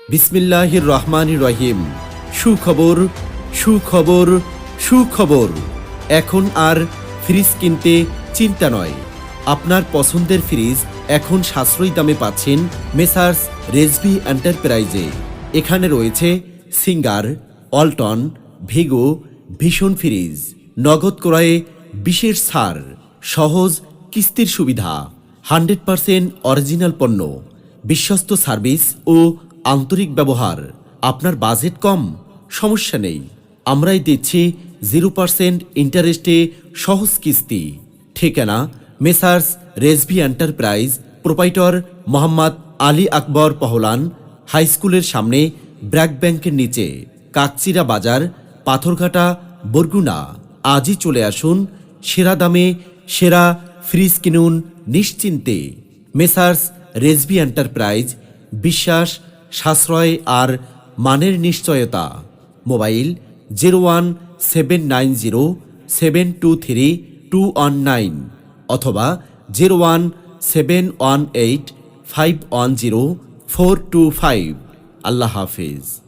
বিসমিল্লাহির রহমানির রহিম। সুখবর, সুখবর, সুখবর। এখন আর ফ্রিজ কিনতে চিন্তা নয়। আপনার পছন্দের ফ্রিজ এখন সাশ্রয়ী দামে পাচ্ছেন মেসার্স রেজভি এন্টারপ্রাইজে। এখানে রয়েছে সিঙ্গার, ওয়ালটন, ভিগো, ভীষণ ফ্রিজ। নগদ ক্রয়ে বিশেষ ছাড়, সহজ কিস্তির সুবিধা, 100% অরিজিনাল পণ্য, বিশ্বস্ত সার্ভিস ও আন্তরিক ব্যবহার। আপনার বাজেট কম? সমস্যা নেই, আমরাই দিচ্ছি 0% ইন্টারেস্টে সহজ কিস্তি। ঠিকানা Messrs Rizvi enterprise, proprietor Mohammad Ali Akbar Pahlan, high স্কুলের সামনে, ব্র্যাক ব্যাংকের নিচে, কাকচিরা বাজার, পাথরঘাটা, বরগুনা। আজই চলে আসুন, সেরা দামে সেরা ফ্রিজ কিনুন নিশ্চিন্তে। মেসার্স রেজভি এন্টারপ্রাইজ, বিশ্বাস, সাশ্রয় আর মানের নিশ্চয়তা। মোবাইল 017907232119 অথবা 01718510425। আল্লাহ হাফেজ।